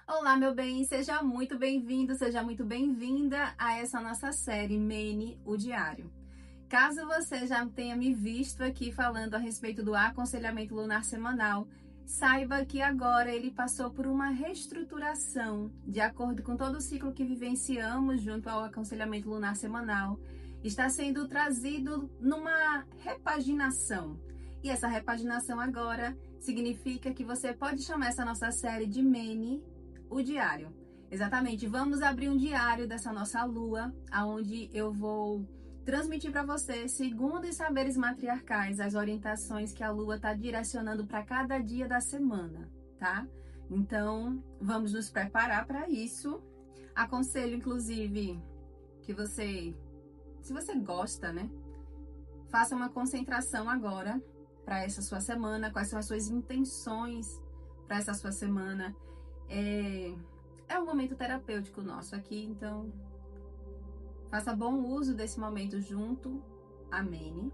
Olá, meu bem, seja muito bem-vindo, seja muito bem-vinda a essa nossa série Mene, o Diário. Caso você já tenha me visto aqui falando a respeito do aconselhamento lunar semanal, saiba que agora ele passou por uma reestruturação, de acordo com todo o ciclo que vivenciamos junto ao aconselhamento lunar semanal. Está sendo trazido numa repaginação. E essa repaginação agora significa que você pode chamar essa nossa série de Mene, o Diário. Exatamente, vamos abrir um diário dessa nossa lua, aonde eu vou transmitir para você, segundo os saberes matriarcais, as orientações que a lua está direcionando para cada dia da semana, tá? Então, vamos nos preparar para isso. Aconselho, inclusive, que você, se você gosta, né, faça uma concentração agora para essa sua semana, quais são as suas intenções para essa sua semana. É um momento terapêutico nosso aqui, então faça bom uso desse momento junto a Mene.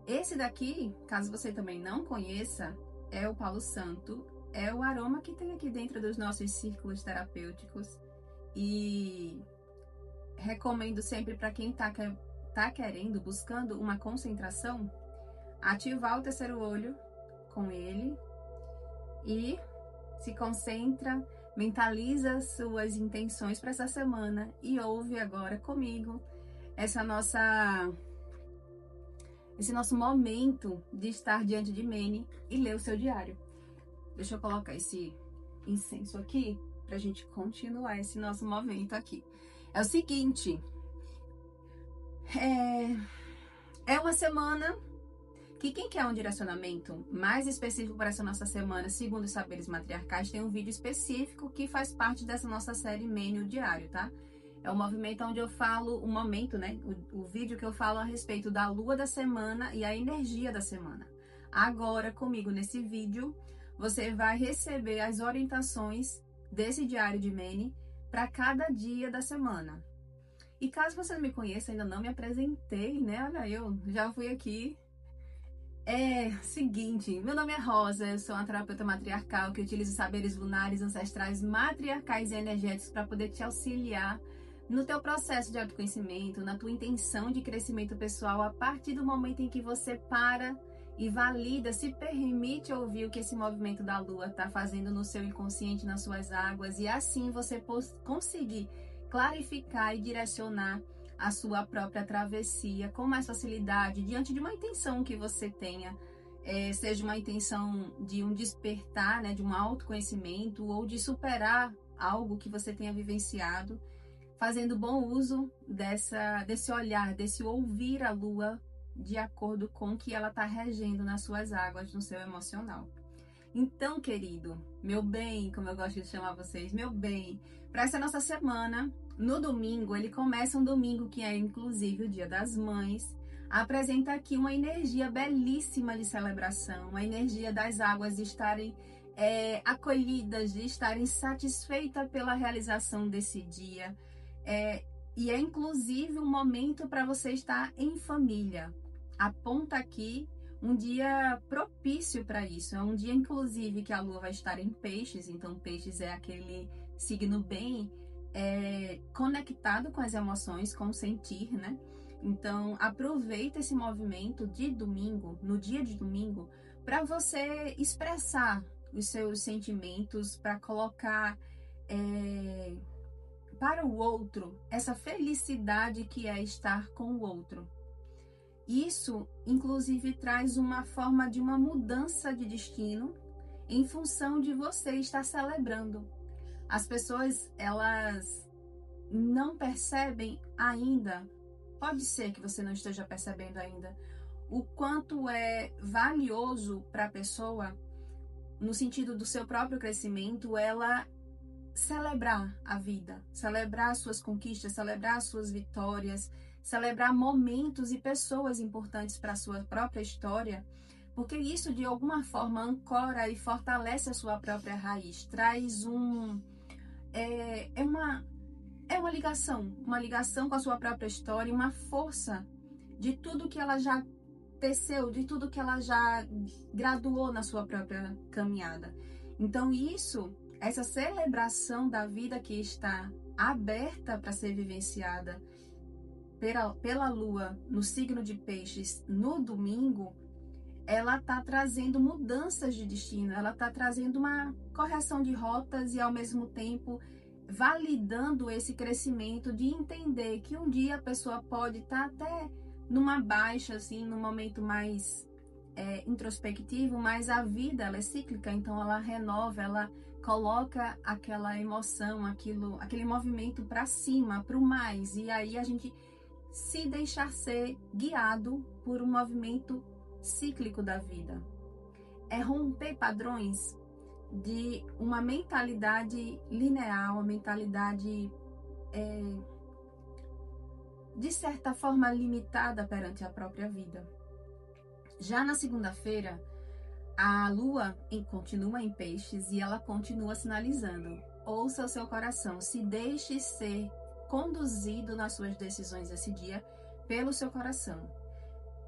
Esse daqui, caso você também não conheça, é o Palo Santo, é o aroma que tem aqui dentro dos nossos círculos terapêuticos e recomendo sempre para quem tá querendo, buscando uma concentração, ativar o terceiro olho com ele e se concentra, mentaliza suas intenções para essa semana e ouve agora comigo esse nosso momento de estar diante de Mene e ler o seu diário. Deixa eu colocar esse incenso aqui para a gente continuar esse nosso momento aqui. É o seguinte, é uma semana que quem quer um direcionamento mais específico para essa nossa semana, segundo os saberes matriarcais, tem um vídeo específico que faz parte dessa nossa série Mene, o Diário, tá? É um movimento onde eu falo, o vídeo que eu falo a respeito da lua da semana e a energia da semana. Agora, comigo nesse vídeo, você vai receber as orientações desse diário de Mene para cada dia da semana. E caso você não me conheça, ainda não me apresentei, né? Olha, eu já fui aqui. Seguinte, meu nome é Rosa, eu sou uma terapeuta matriarcal que utiliza saberes lunares, ancestrais, matriarcais e energéticos para poder te auxiliar no teu processo de autoconhecimento, na tua intenção de crescimento pessoal, a partir do momento em que você para e valida, se permite ouvir o que esse movimento da lua está fazendo no seu inconsciente, nas suas águas, e assim você conseguir clarificar e direcionar a sua própria travessia com mais facilidade, diante de uma intenção que você tenha, seja uma intenção de um despertar, né, de um autoconhecimento ou de superar algo que você tenha vivenciado, fazendo bom uso desse olhar, desse ouvir a lua de acordo com o que ela está regendo nas suas águas, no seu emocional. Então, querido, meu bem, como eu gosto de chamar vocês, meu bem, para essa nossa semana, no domingo, ele começa um domingo que é inclusive o Dia das Mães, apresenta aqui uma energia belíssima de celebração, uma energia das águas de estarem acolhidas, de estarem satisfeitas pela realização desse dia. E é inclusive um momento para você estar em família. Aponta aqui um dia propício para isso. É um dia, inclusive, que a lua vai estar em peixes. Então, peixes é aquele signo bem conectado com as emoções, com o sentir, né? Então, aproveita esse movimento de domingo, no dia de domingo, para você expressar os seus sentimentos, para colocar para o outro essa felicidade que é estar com o outro. Isso, inclusive, traz uma forma de uma mudança de destino em função de você estar celebrando. As pessoas, elas não percebem ainda, pode ser que você não esteja percebendo ainda, o quanto é valioso para a pessoa, no sentido do seu próprio crescimento, ela celebrar a vida, celebrar suas conquistas, celebrar suas vitórias, celebrar momentos e pessoas importantes para a sua própria história, porque isso de alguma forma ancora e fortalece a sua própria raiz, traz uma ligação com a sua própria história, uma força de tudo que ela já teceu, de tudo que ela já graduou na sua própria caminhada. Então isso essa celebração da vida que está aberta para ser vivenciada pela Lua no signo de Peixes no domingo, ela está trazendo mudanças de destino, ela está trazendo uma correção de rotas e, ao mesmo tempo, validando esse crescimento de entender que um dia a pessoa pode estar até numa baixa, assim, num momento mais introspectivo, mas a vida, ela é cíclica, então ela renova, ela coloca aquela emoção, aquele movimento para cima, para o mais, e aí a gente se deixar ser guiado por um movimento cíclico da vida. É romper padrões de uma mentalidade linear, uma mentalidade de certa forma limitada perante a própria vida. Já na segunda-feira, a Lua continua em Peixes e ela continua sinalizando: ouça o seu coração, se deixe ser conduzido nas suas decisões esse dia pelo seu coração.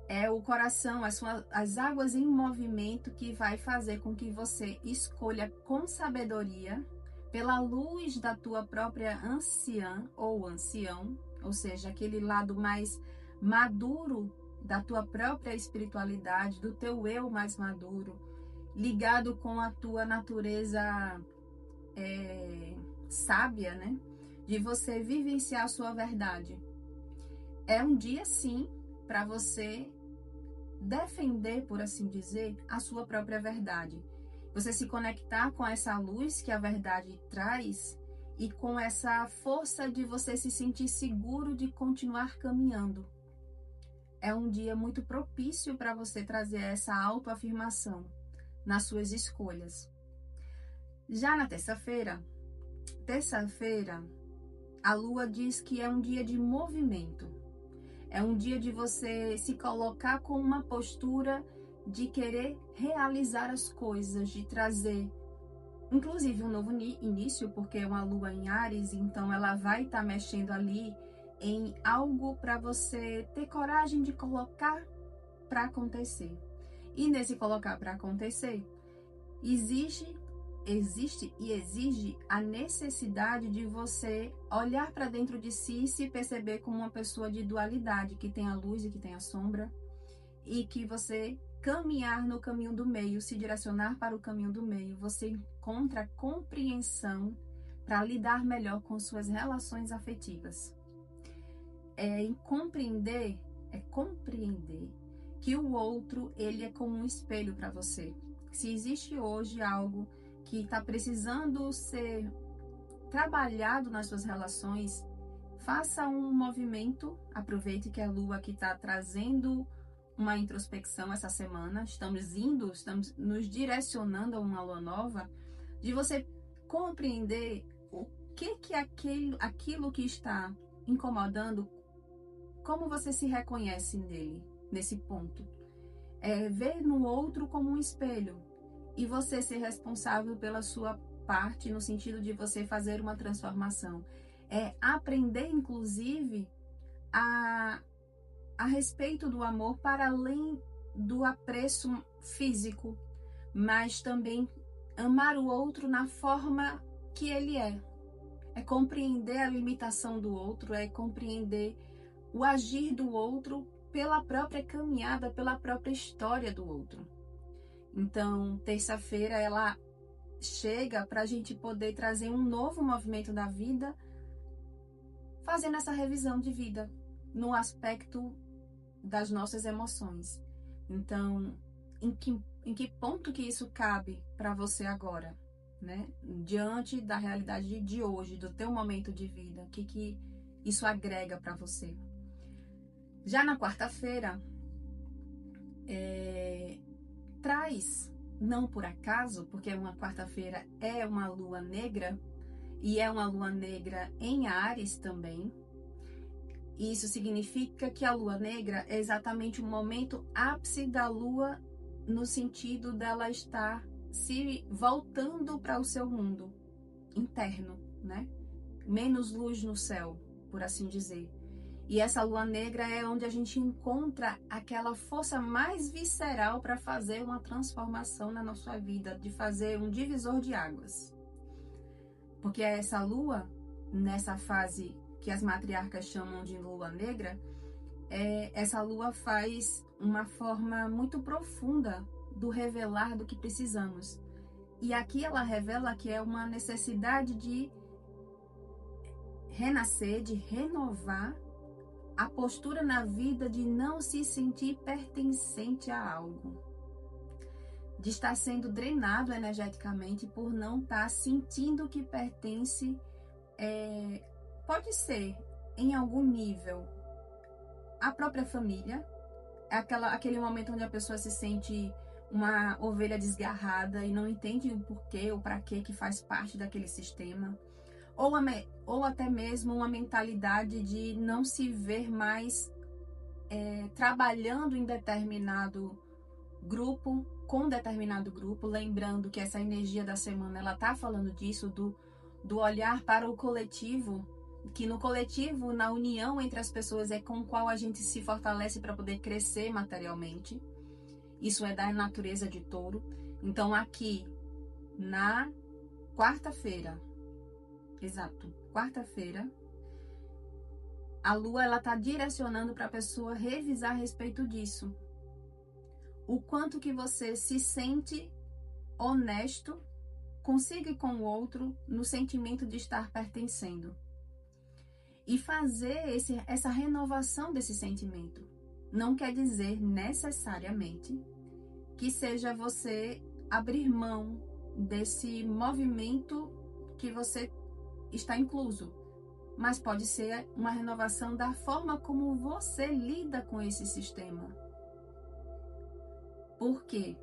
É o coração, as águas em movimento que vai fazer com que você escolha com sabedoria, pela luz da tua própria anciã ou ancião, ou seja, aquele lado mais maduro da tua própria espiritualidade, do teu eu mais maduro, ligado com a tua natureza sábia, né? De você vivenciar a sua verdade. É um dia, sim, para você defender, por assim dizer, a sua própria verdade. Você se conectar com essa luz que a verdade traz e com essa força de você se sentir seguro de continuar caminhando. É um dia muito propício para você trazer essa autoafirmação nas suas escolhas. Já na terça-feira, a Lua diz que é um dia de movimento. É um dia de você se colocar com uma postura de querer realizar as coisas, de trazer, inclusive, um novo início, porque é uma Lua em Áries, então ela vai estar mexendo ali em algo para você ter coragem de colocar para acontecer. E nesse colocar para acontecer, existe e exige a necessidade de você olhar para dentro de si e se perceber como uma pessoa de dualidade, que tem a luz e que tem a sombra, e que você caminhar no caminho do meio, se direcionar para o caminho do meio, você encontra compreensão para lidar melhor com suas relações afetivas. Compreender que o outro, ele é como um espelho para você. Se existe hoje algo que está precisando ser trabalhado nas suas relações, faça um movimento, aproveite que a Lua aqui está trazendo uma introspecção essa semana, estamos nos direcionando a uma Lua nova, de você compreender o que aquilo que está incomodando, como você se reconhece nele, nesse ponto. Ver no outro como um espelho, e você ser responsável pela sua parte, no sentido de você fazer uma transformação. Aprender, inclusive, a respeito do amor para além do apreço físico, mas também amar o outro na forma que ele é. É compreender a limitação do outro, é compreender o agir do outro pela própria caminhada, pela própria história do outro. Então, terça-feira, ela chega para a gente poder trazer um novo movimento da vida, fazendo essa revisão de vida no aspecto das nossas emoções. Então, em que ponto que isso cabe para você agora, né? Diante da realidade de hoje, do teu momento de vida, o que isso agrega para você? Já na quarta-feira, traz, não por acaso, porque uma quarta-feira é uma lua negra, e é uma lua negra em Áries também. Isso significa que a lua negra é exatamente o momento ápice da lua, no sentido dela estar se voltando para o seu mundo interno, né? Menos luz no céu, por assim dizer. E essa lua negra é onde a gente encontra aquela força mais visceral para fazer uma transformação na nossa vida, de fazer um divisor de águas. Porque essa lua, nessa fase que as matriarcas chamam de lua negra, essa lua faz uma forma muito profunda do revelar do que precisamos. E aqui ela revela que é uma necessidade de renascer, de renovar a postura na vida de não se sentir pertencente a algo, de estar sendo drenado energeticamente por não estar sentindo que pertence, pode ser em algum nível à própria família, aquele momento onde a pessoa se sente uma ovelha desgarrada e não entende o porquê ou para que faz parte daquele sistema, ou até mesmo uma mentalidade de não se ver mais trabalhando em determinado grupo, com determinado grupo, lembrando que essa energia da semana ela tá falando disso, do olhar para o coletivo, que no coletivo, na união entre as pessoas é com o qual a gente se fortalece para poder crescer materialmente. Isso é da natureza de Touro. Então aqui, na quarta-feira, quarta-feira, a Lua ela tá direcionando para a pessoa revisar a respeito disso. O quanto que você se sente honesto consigo e com o outro no sentimento de estar pertencendo. E fazer essa renovação desse sentimento. Não quer dizer necessariamente que seja você abrir mão desse movimento que você está incluso, mas pode ser uma renovação da forma como você lida com esse sistema. Porque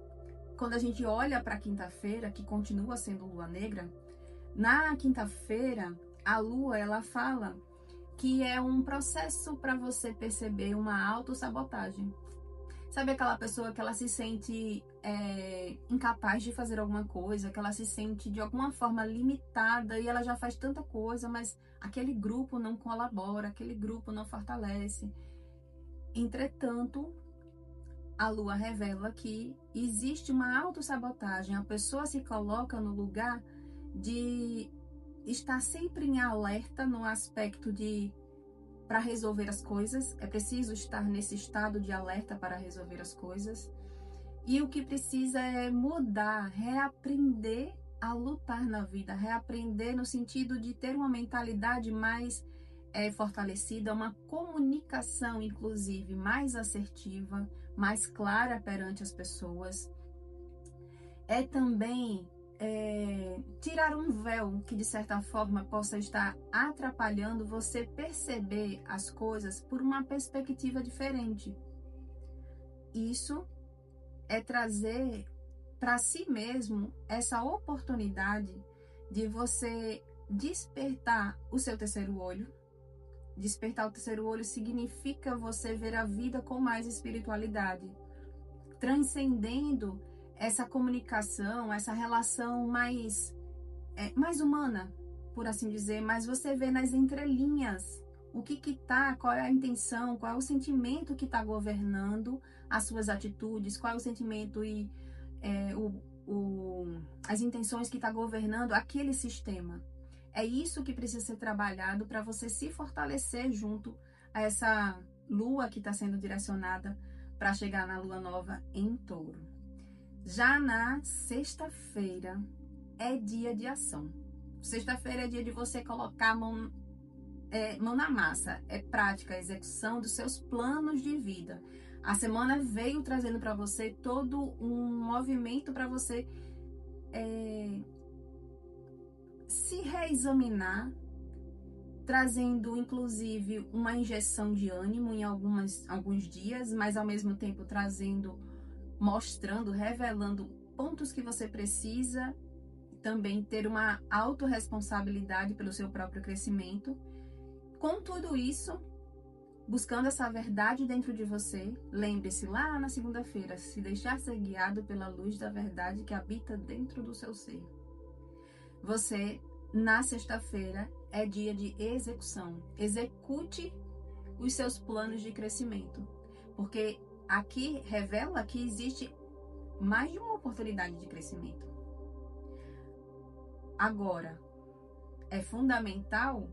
quando a gente olha para a quinta-feira, que continua sendo lua negra, na quinta-feira a lua ela fala que é um processo para você perceber uma autossabotagem. Sabe aquela pessoa que ela se sente incapaz de fazer alguma coisa, que ela se sente de alguma forma limitada e ela já faz tanta coisa, mas aquele grupo não colabora, aquele grupo não fortalece. Entretanto, a Lua revela que existe uma autossabotagem, a pessoa se coloca no lugar de estar sempre em alerta no aspecto de para resolver as coisas, é preciso estar nesse estado de alerta para resolver as coisas. E o que precisa é mudar, reaprender a lutar na vida, reaprender no sentido de ter uma mentalidade mais fortalecida, uma comunicação, inclusive, mais assertiva, mais clara perante as pessoas. É também tirar um véu que de certa forma possa estar atrapalhando você perceber as coisas por uma perspectiva diferente. Isso é trazer para si mesmo essa oportunidade de você despertar o seu terceiro olho. Despertar o terceiro olho significa você ver a vida com mais espiritualidade, transcendendo essa comunicação, essa relação mais humana, por assim dizer, mas você vê nas entrelinhas o que tá, qual é a intenção, qual é o sentimento que está governando as suas atitudes, qual é o sentimento e as intenções que está governando aquele sistema. É isso que precisa ser trabalhado para você se fortalecer junto a essa lua que está sendo direcionada para chegar na lua nova em Touro. Já na sexta-feira é dia de ação. Sexta-feira é dia de você colocar a mão na massa. É prática, execução dos seus planos de vida. A semana veio trazendo para você todo um movimento para você se reexaminar, trazendo inclusive uma injeção de ânimo em alguns dias, mas ao mesmo tempo mostrando, revelando pontos que você precisa também ter uma autorresponsabilidade pelo seu próprio crescimento. Com tudo isso, buscando essa verdade dentro de você, lembre-se lá na segunda-feira, se deixar ser guiado pela luz da verdade que habita dentro do seu ser. Você, na sexta-feira, é dia de execução. Execute os seus planos de crescimento, porque aqui revela que existe mais de uma oportunidade de crescimento. Agora, é fundamental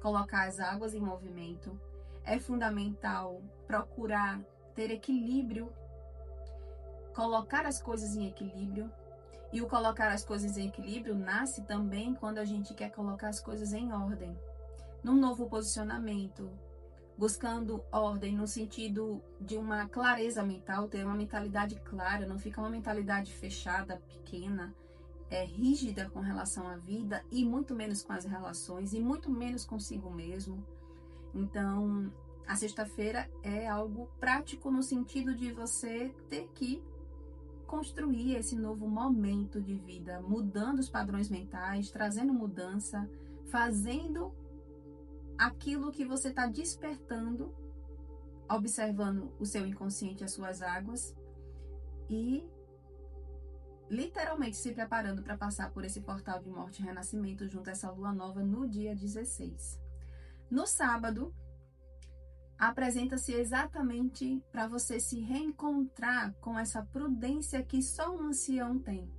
colocar as águas em movimento, é fundamental procurar ter equilíbrio, colocar as coisas em equilíbrio. E o colocar as coisas em equilíbrio nasce também quando a gente quer colocar as coisas em ordem, num novo posicionamento, buscando ordem no sentido de uma clareza mental, ter uma mentalidade clara, não fica uma mentalidade fechada, pequena, rígida com relação à vida e muito menos com as relações e muito menos consigo mesmo. Então, a sexta-feira é algo prático no sentido de você ter que construir esse novo momento de vida, mudando os padrões mentais, trazendo mudança, fazendo aquilo que você está despertando, observando o seu inconsciente, as suas águas e literalmente se preparando para passar por esse portal de morte e renascimento junto a essa lua nova no dia 16. No sábado, apresenta-se exatamente para você se reencontrar com essa prudência que só um ancião tem.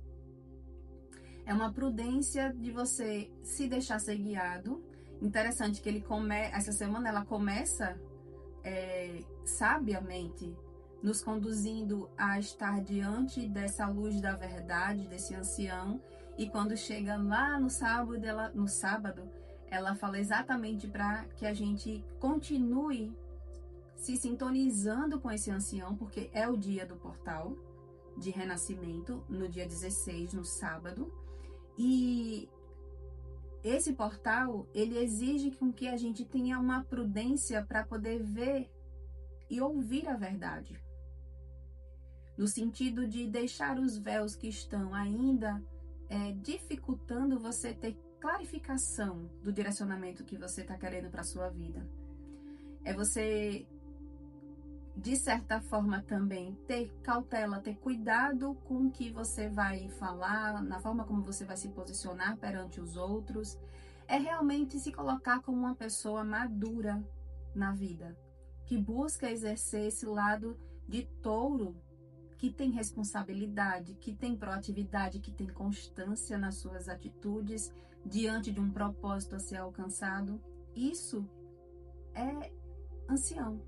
É uma prudência de você se deixar ser guiado. Interessante que essa semana ela começa sabiamente nos conduzindo a estar diante dessa luz da verdade, desse ancião, e quando chega lá no sábado, ela fala exatamente para que a gente continue se sintonizando com esse ancião, porque é o dia do portal de renascimento, no dia 16, no sábado, e esse portal, ele exige com que a gente tenha uma prudência para poder ver e ouvir a verdade. No sentido de deixar os véus que estão ainda dificultando você ter clarificação do direcionamento que você está querendo para a sua vida. É você, de certa forma, também ter cautela, ter cuidado com o que você vai falar, na forma como você vai se posicionar perante os outros. É realmente se colocar como uma pessoa madura na vida, que busca exercer esse lado de touro, que tem responsabilidade, que tem proatividade, que tem constância nas suas atitudes diante de um propósito a ser alcançado. Isso é ancião.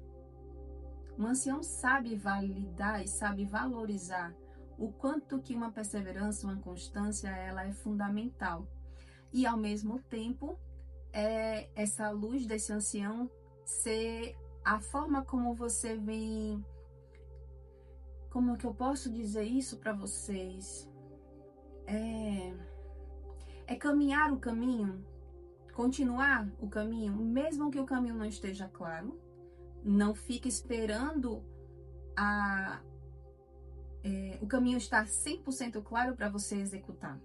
Um ancião sabe validar e sabe valorizar o quanto que uma perseverança, uma constância, ela é fundamental. E ao mesmo tempo, essa luz desse ancião ser a forma como você vem. Como que eu posso dizer isso para vocês? É caminhar o caminho, continuar o caminho, mesmo que o caminho não esteja claro. Não fique esperando o caminho estar 100% claro para você executar.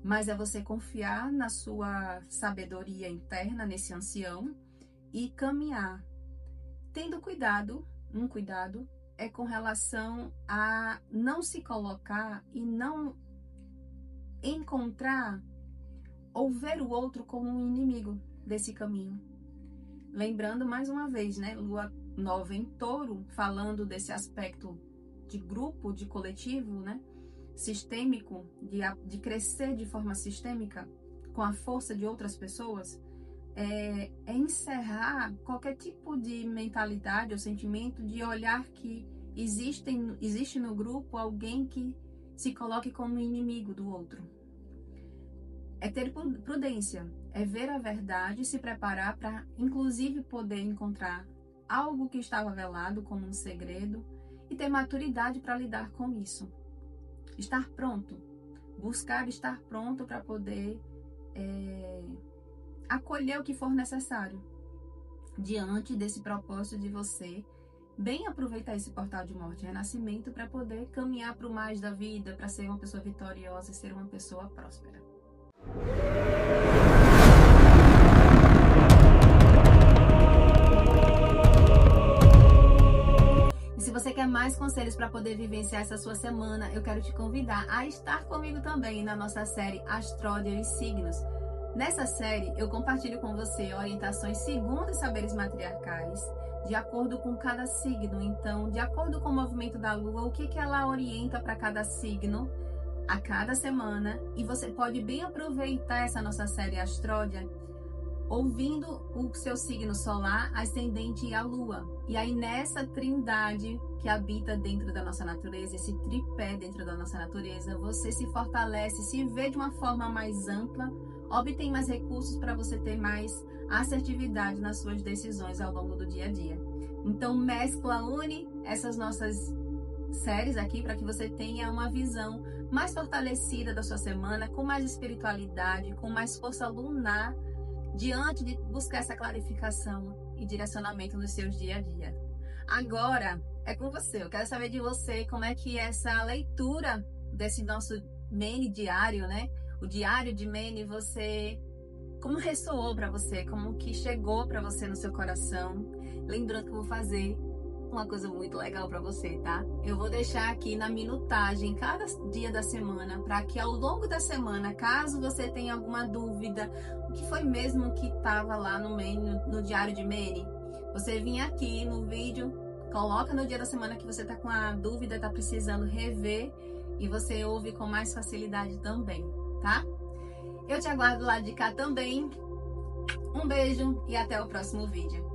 Mas é você confiar na sua sabedoria interna, nesse ancião, e caminhar. Tendo cuidado, um cuidado, é com relação a não se colocar e não encontrar ou ver o outro como um inimigo desse caminho. Lembrando mais uma vez, né, lua nova em touro, falando desse aspecto de grupo, de coletivo, né, sistêmico, de crescer de forma sistêmica com a força de outras pessoas, é encerrar qualquer tipo de mentalidade ou sentimento de olhar que existe no grupo alguém que se coloque como inimigo do outro. É ter prudência, é ver a verdade, se preparar para, inclusive, poder encontrar algo que estava velado como um segredo e ter maturidade para lidar com isso. Estar pronto, buscar estar pronto para poder acolher o que for necessário diante desse propósito de você bem aproveitar esse portal de morte e renascimento para poder caminhar para o mais da vida, para ser uma pessoa vitoriosa e ser uma pessoa próspera. E se você quer mais conselhos para poder vivenciar essa sua semana, eu quero te convidar a estar comigo também na nossa série Astródia e Signos. Nessa série, eu compartilho com você orientações segundo os saberes matriarcais, de acordo com cada signo. Então, de acordo com o movimento da Lua, o que ela orienta para cada signo, a cada semana, e você pode bem aproveitar essa nossa série Astródia ouvindo o seu signo solar, ascendente e a lua. E aí nessa trindade que habita dentro da nossa natureza, esse tripé dentro da nossa natureza, você se fortalece, se vê de uma forma mais ampla, obtém mais recursos para você ter mais assertividade nas suas decisões ao longo do dia a dia. Então mescla, une essas nossas séries aqui para que você tenha uma visão mais fortalecida da sua semana, com mais espiritualidade, com mais força lunar, diante de buscar essa clarificação e direcionamento nos seus dia a dia. Agora é com você. Eu quero saber de você como é que essa leitura desse nosso Mene diário, né? O diário de Mene, como ressoou para você, como que chegou para você no seu coração. Lembrando que eu vou fazer uma coisa muito legal para você, tá? Eu vou deixar aqui na minutagem cada dia da semana, para que ao longo da semana, caso você tenha alguma dúvida, o que foi mesmo que estava lá no diário de Mene, você vinha aqui no vídeo, coloca no dia da semana que você tá com a dúvida, tá precisando rever, e você ouve com mais facilidade também, tá? Eu te aguardo lá de cá também. Um beijo e até o próximo vídeo.